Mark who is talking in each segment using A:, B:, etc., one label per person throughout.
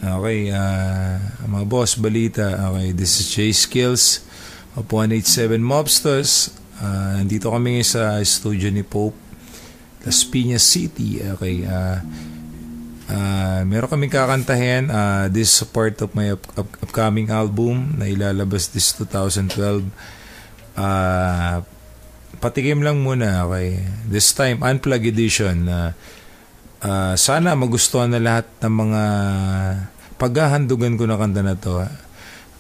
A: Okay, mga boss, balita. Okay, this is Jay Skills of 187 Mobsters. Nandito kami sa studio ni Pope, Las Piñas City. Okay, meron kaming kakantahin. This is part of my upcoming album na ilalabas this 2012. Patikim lang muna, okay. This time, Unplugged Edition. Sana magustuhan na lahat ng mga paghahandugan ko na kanta na to.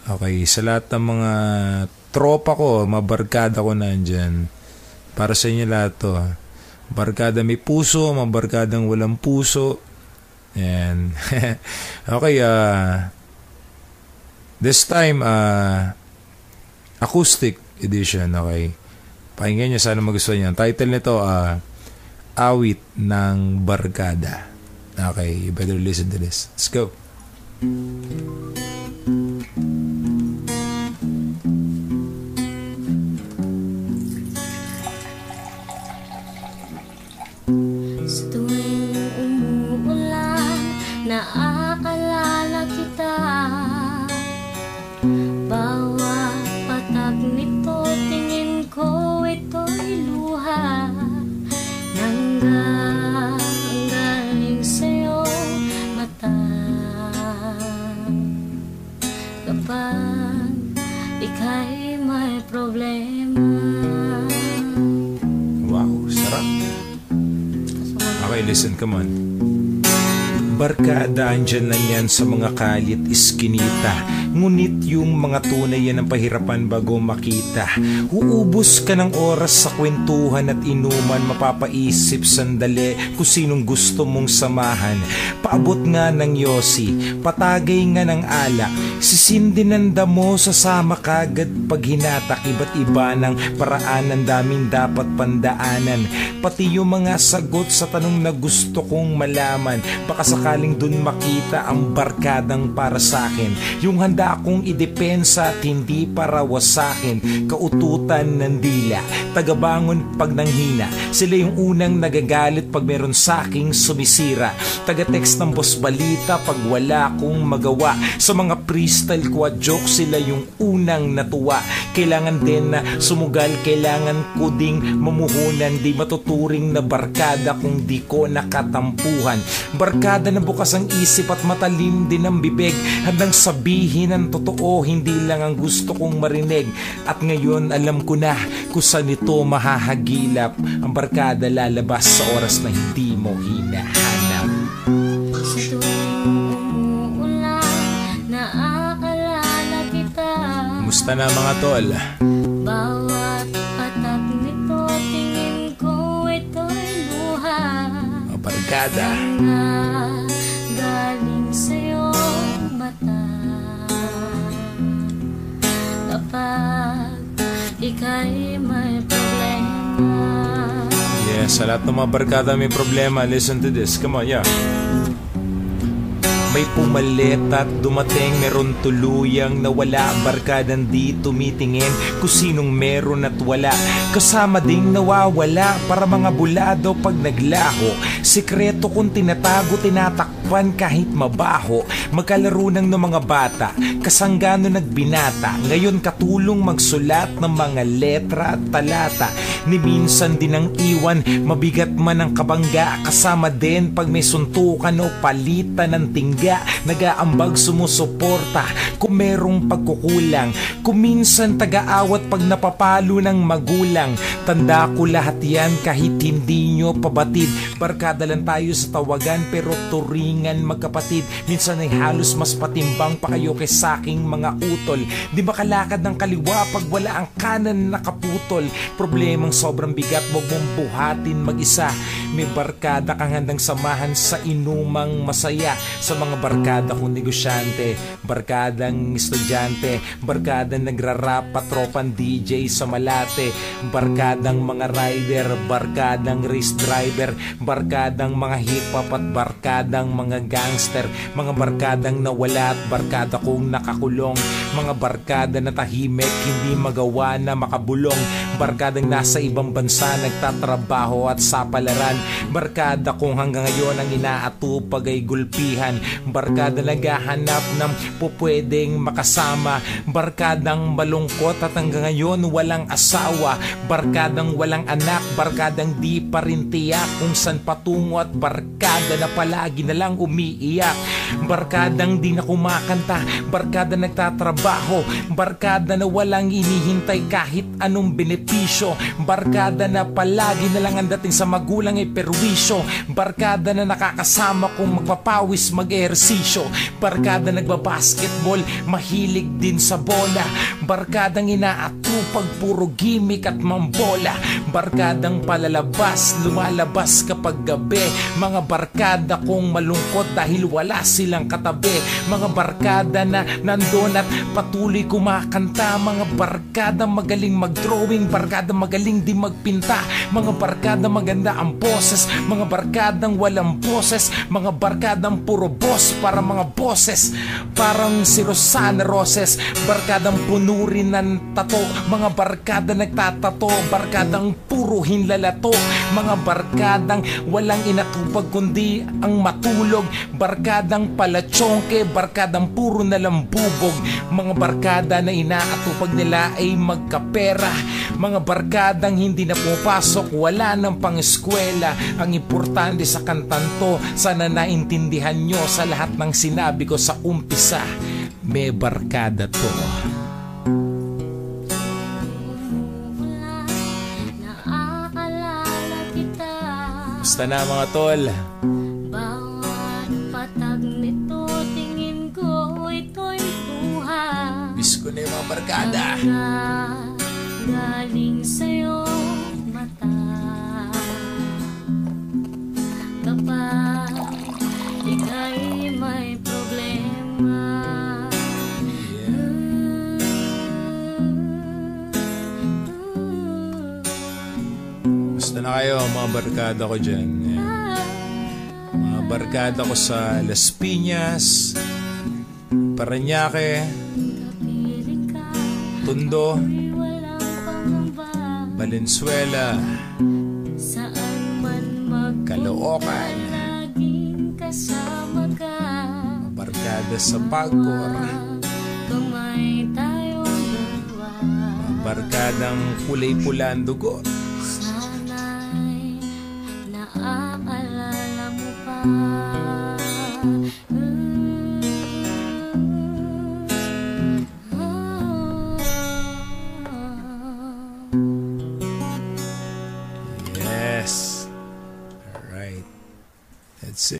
A: Okay, sa lahat ng mga tropa ko, mga barkada ko nandyan. Para sa inyo lahat to. Barkada may puso, mga barkadang walang puso. Ayan. Okay, this time, acoustic edition, okay. Pakinggan nyo, sana magustuhan nyo. Ang title nito, Awit ng Barkada. Okay, you better listen to this. Let's go.
B: Sa tuwing umuulan, naaalala kita. Bawat patag nito, tingin ko ito'y luha. Nanggaling sa'yo mata. Kapag ika'y may problema.
A: Wow, sarap. Okay, listen, come on. Barkada, andyan lang yan sa mga kalit iskinita. Ngunit yung mga tunay yan ang pahirapan bago makita. Uubos ka ng oras sa kwentuhan at inuman. Mapapaisip sandali kung sinong gusto mong samahan. Paabot nga ng yosi, patagay nga ng alak. Sisindi ng damo, sasama kagad pag hinatak. Iba't iba ng paraan, ang daming dapat pandaanan. Pati yung mga sagot sa tanong na gusto kong malaman. Baka sakaling dun makita ang barkadang para sa'kin. Yung handa akong idepensa at hindi para wasakin. Kaututan ng dila, tagabangon pag nanghina. Sila yung unang nagagalit pag meron sa'king sumisira. Taga-text ng boss balita pag wala kong magawa. Sa mga freestyle ko at joke, sila yung unang natuwa. Kailangan din na sumugal, kailangan ko ding mamuhunan. Di matuturing na barkada kung di ko nakatampuhan. Barkada na bukas ang isip at matalim din ang bibig. Handang sabihin ang totoo, hindi lang ang gusto kong marinig. At ngayon alam ko na kung saan ito mahahagilap. Ang barkada lalabas sa oras na hindi mo hinahanap.
B: Sa tuwing umuulan, naaalala kita.
A: Kumusta na mga tol?
B: Bawat patag nito, tingin ko ito'y luha.
A: Mga barkada.
B: Galing sa'yo mata. Kapag ika'y may problema.
A: Yes, sa lahat ng mga barkada may problema, listen to this. Come on, yeah. May pumalit at dumating, meron tuluyang nawala. Barkadang di tumitingin kung sinong meron at wala. Kasama ding nawawala para mga bulado pag naglaho. Sikreto kung tinatago, tinatakpan kahit mabaho. Magkalaro ng mga bata, kasanggano nagbinata. Ngayon katulong magsulat ng mga letra at talata. Ni minsan din ang iwan, mabigat man ang kabangga. Kasama din pag may suntukan o palitan ng tingga. Nagaambag sumusuporta kung merong pagkukulang. Kung minsan taga-awat pag napapalo ng magulang. Tanda ko lahat yan kahit hindi nyo pabatid. Barkada lang tayo sa tawagan pero turingan magkapatid. Minsan ay halos mas patimbang pa kayo kay saking mga utol. Di makalakad ng kaliwa pag wala ang kanan nakaputol. Problemang sobrang bigat, wag mong buhatin mag-isa. May barkada kang handang samahan sa inumang masaya. Sa mga barkada kong negosyante, barkadang estudyante, barkadang nagrarap, patropan DJ sa Malate, barkadang mga rider, barkadang race driver, barkadang mga hip-hop at barkadang mga gangster, mga barkadang nawala at barkada kong nakakulong, mga barkada na tahimik, hindi magawa na makabulong, Barkadang nasa ibang bansa, nagtatrabaho at sa palaran. Barkada kung hanggang ngayon ang inaatupag ay gulpihan. Barkada naghahanap ng pupwedeng makasama. Barkadang malungkot at hanggang ngayon walang asawa. Barkadang walang anak, barkadang di pa rin tiyak kung saan patungo. At barkada na palagi na lang umiiyak. Barkadang di na kumakanta, barkada nagtatrabaho. Barkada na walang inihintay kahit anong benepisyo. Barkada na palagi na lang ang dating sa magulang ay perwisyo. Barkada na nakakasama kung magpapawis mag-ehersisyo. Barkada nagbabasketball, mahilig din sa bola. Barkadang inaatupag, puro gimmick at mambola. Barkadang palalabas, lumalabas kapag gabi. Mga barkada kong malungkot dahil wala silang katabi. Mga barkada na nandun at patuloy kumakanta. Mga barkada magaling mag-drawing, barkada magaling di magpinta. Mga barkada maganda ang boses, mga barkadang walang boses. Mga barkadang puro boss para mga boses. Parang si Rosana Roses, barkadang puno rin ng tato. Mga barkada nagtatato, barkadang puro hinlalato. Mga barkadang walang inatupag kundi ang matulog. Barkadang palatsongke, barkadang puro nalang bubog. Mga barkada na inaatupag nila ay magkapera. Mga barkadang hindi na pumapasok, wala nang pang-eskwela. Ang importante sa kantang to, sana naintindihan nyo sa lahat ng sinabi ko sa umpisa, may barkada to. Basta na mga tol.
B: Bawat patag nito, tingin ko ito'y buhay.
A: Bis ko na yung mga barkada.
B: Galing sa'yo mata. Kapag ika'y may problema,
A: Basta na kayo mga barkada ko dyan. Mga barkada ko sa Las Piñas, Parañaque, Tondo, Valenzuela, Caloocan, barkada sa Pagcor, barkadang kulay-pula ang dugo.
B: Sana'y naaalala mo pa.
A: Yes. All right. That's it.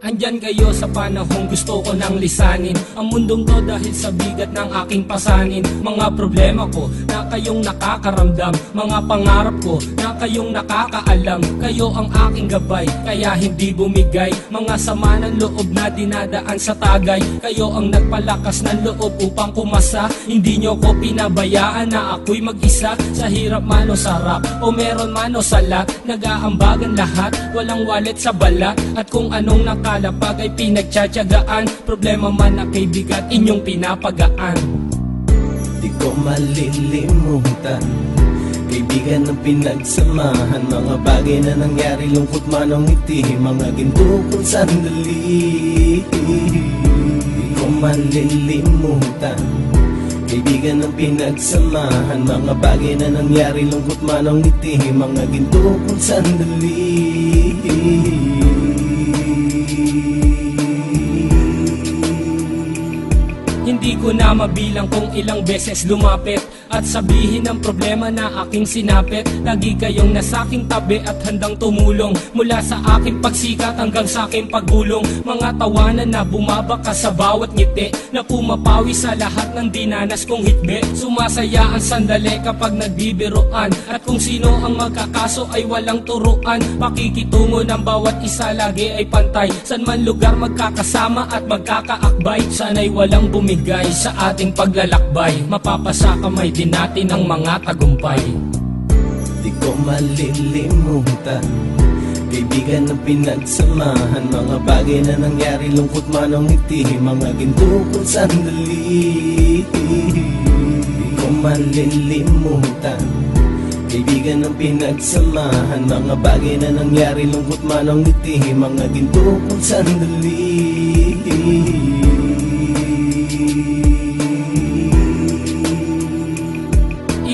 C: Andyan kayo sa panahong gusto ko nang lisanin ang mundong to dahil sa bigat ng aking pasanin. Mga problema ko na kayong nakakaramdam, mga pangarap ko na kayong nakakaalam. Kayo ang aking gabay, kaya hindi bumigay. Mga sama ng loob na dinadaan sa tagay. Kayo ang nagpalakas ng loob upang kumasa. Hindi nyo ko pinabayaan na ako'y mag-isa. Sa hirap man o sarap, o meron man o salat, nag-aambagan lahat, walang walet sa balat. At kung anong nakalapag ay pinagtsatsagaan, problema man na kay bigat, inyong pinapagaan.
D: Di ko malilimutan, kaibigan ng pinagsamahan, mga bagay na nangyari, lungkot man o ngiti, mga ginto kong sandali. Di ko malilimutan, kaibigan ng pinagsamahan, mga bagay na nangyari, lungkot man o ngiti, mga ginto kong sandali.
C: Hindi ko na mabilang kung ilang beses lumapit at sabihin ang problema na aking sinapit. Lagi kayong nasa aking tabi at handang tumulong, mula sa aking pagsikat hanggang sa aking paggulong. Mga tawanan na bumabaka sa bawat ngiti, na pumapawi sa lahat ng dinanas kong hitbe. Sumasaya ang sandali kapag nagbibiroan, at kung sino ang magkakaso ay walang turuan. Pakikitungo ng bawat isa lagi ay pantay, san man lugar magkakasama at magkakaakbay. Sana'y walang bumigay sa ating paglalakbay, mapapasa kamay din natin ang mga tagumpay.
D: Di ko malilimutan, kaibigan ng pinagsamahan, mga bagay na nangyari, lungkot man o ngiti, mga ginto kong sandali. Di ko malilimutan, kaibigan ng pinagsamahan, mga bagay na nangyari, lungkot man o ngiti, mga ginto kong sandali.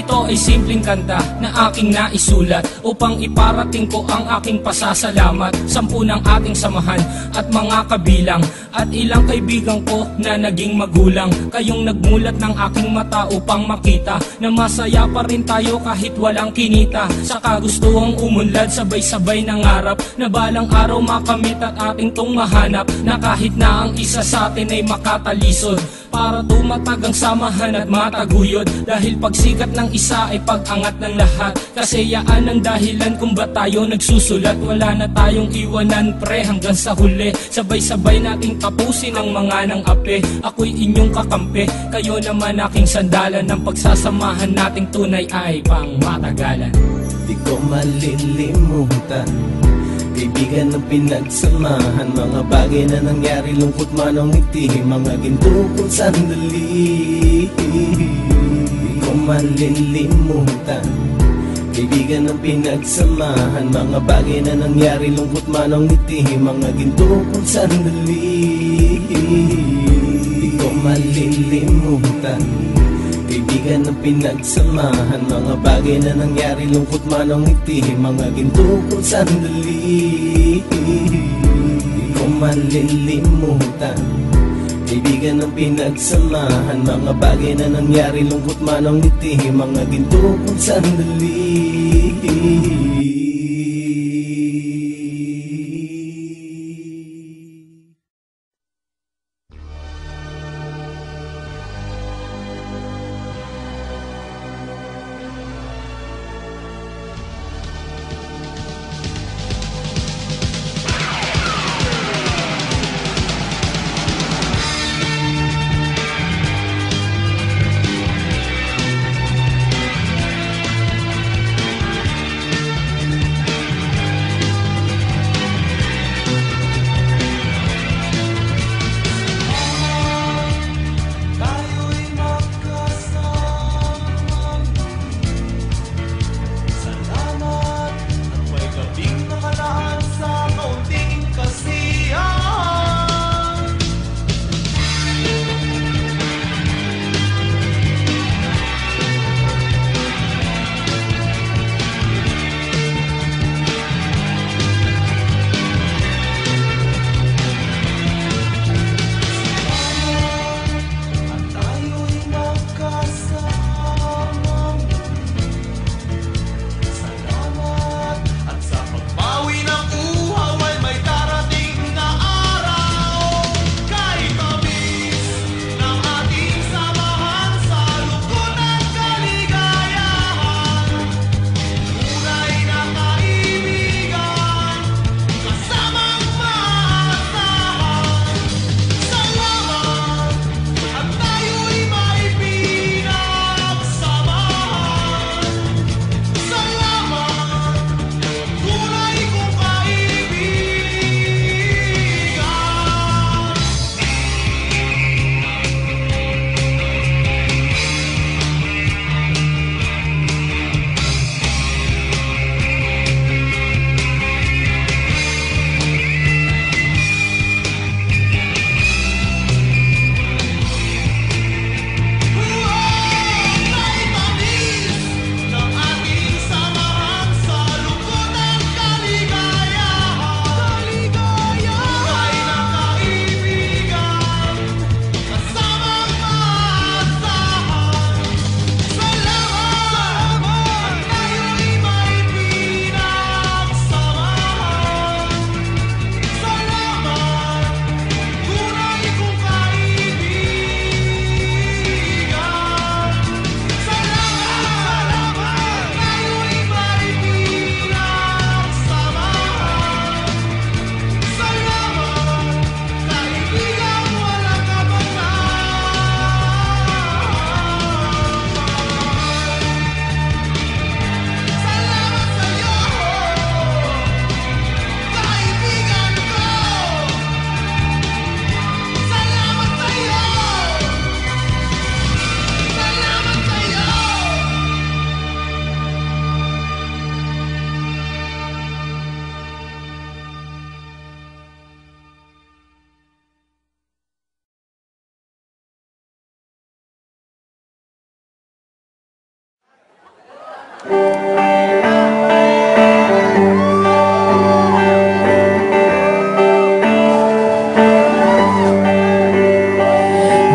C: Ito ay simpleng kanta na aking naisulat upang iparating ko ang aking pasasalamat. 10 ng ating samahan at mga kabilang, at ilang kaibigan ko na naging magulang. Kayong nagmulat ng aking mata upang makita na masaya pa rin tayo kahit walang kinita. Sa kagustuhang umunlad, sabay-sabay nangarap na balang araw makamit at ating tong mahanap, na kahit na ang isa sa atin ay makatalisod, para tumatag ang samahan at mataguyod. Dahil pagsikat ng isa ay pag-angat ng lahat, kasi yaan ang dahilan kung ba't tayo nagsusulat. Wala na tayong iwanan pre hanggang sa huli, sabay-sabay nating tapusin ang mga ng ape. Ako'y inyong kakampi, kayo naman aking sandalan, ng pagsasamahan nating tunay ay pang matagalan.
D: Di ko malilimutan, kaibigan ng pinagsamahan, mga bagay na nangyari, lungkot man o ngiti, mga ginto kong sandali. Di ko malilimutan, kaibigan ng pinagsamahan, mga bagay na nangyari, lungkot man o ngiti, mga ginto kong sandali. Di ko malilimutan, kaibigan ng pinagsamahan, mga bagay na nangyari, lungkot man o ngiti, mga ginto kong sandali. Di ko malilimutan, kaibigan ng pinagsamahan, mga bagay na nangyari, lungkot man o ngiti, mga ginto kong sandali.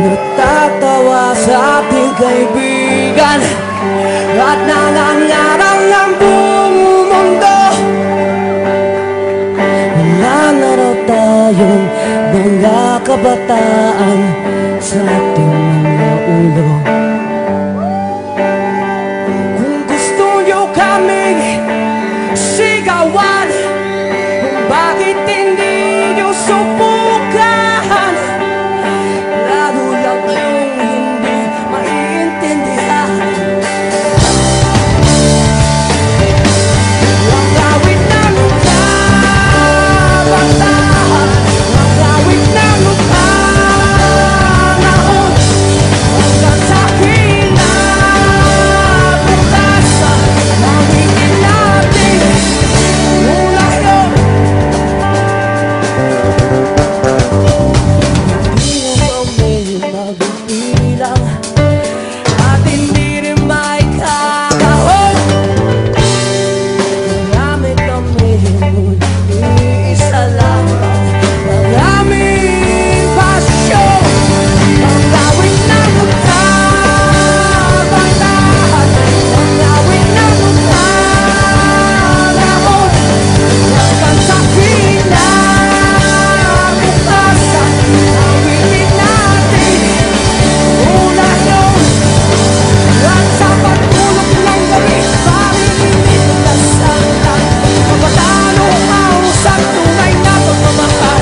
E: Natatawa sa ating kaibigan at nangangarang ng buong mundo. Wala na raw tayong mga kabataan sa ating mga ulo. Kung gusto nyo kaming sigawan, bakit hindi nyo subukan? Lalo lang kayong hindi maiintindihan. Ang awit ng kabataan, ang awit ng panahon, hanggang sa kinabukasan, awitin natin mula yun. Hindi mo kami magbibilang at hindi rin may kakahon. Marami kami, ngunit iisa lamang ang aming pasyon. Ang awit ng kabataan, ang awit ng panahon, hanggang sa kinabukasan, awitin natin mula yun. At sa pagtulog ng gabi, maririnig na salita, kabataan upang sa tunay na pagmamahal.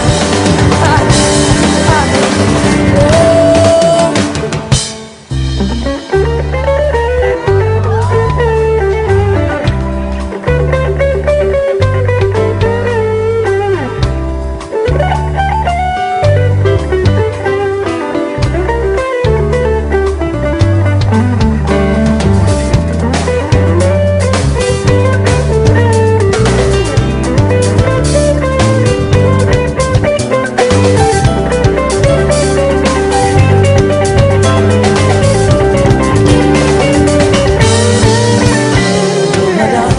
E: Wala,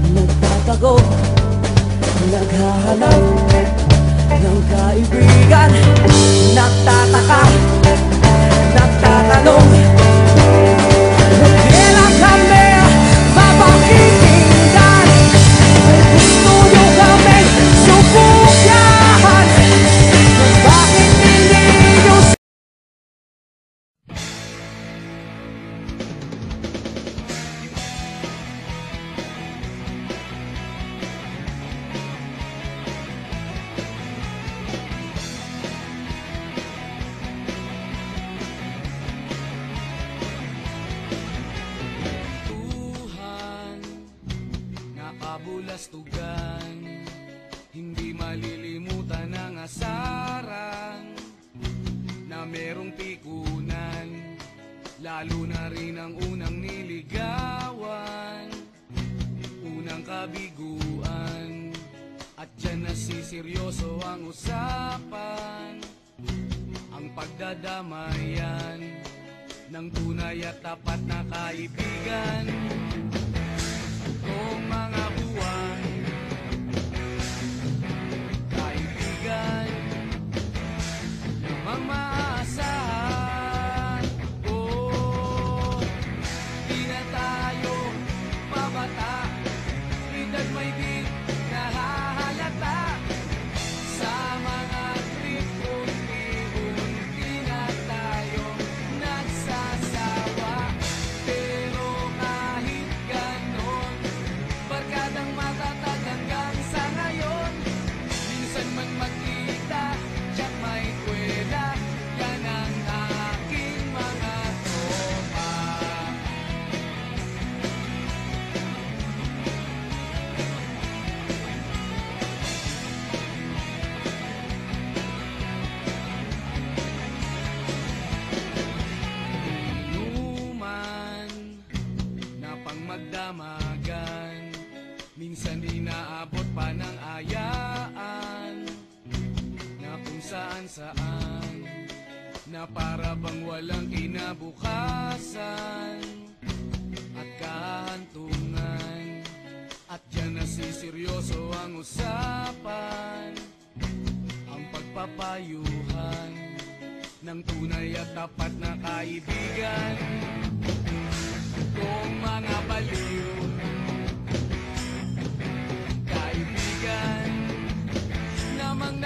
E: nagtatago, naghahanap ng kaibigan, nagtataka, nagtatanong, kailan kami mapakikinggan? Kung gusto nyo kami subukan, bakit hindi nyo
F: Tuhan, nga kabulastugan, hindi malilimutan ang asaran na merong pikunan, lalo na rin ang unang niligawan, unang kabiguan, at dyan nasiseryoso ang usapan, ang pagdadamayan ng tunay at tapat na kaibigan. Kung mga buwan, kaibigan, namang maasahan. Oh, di na tayo mabata, edad may di nahahalata. Sa mga trip, unti-unti na tayo nagsasawa. Pero kahit ganon, barkadang matatag hanggang sa ngayon. Minsan man magkita, tiyak may kwela, yan ang aking mga tropa. Inuman na pang magdamagan, minsan inaabot pa ng ayaan, na kung saan-saan, na para bang walang kinabukasan. At nagkahantungan at diyan nasiseryoso ang usapan, ang pagpapayuhan ng tunay at tapat na kaibigan. Kung mga baliw kaibigan namang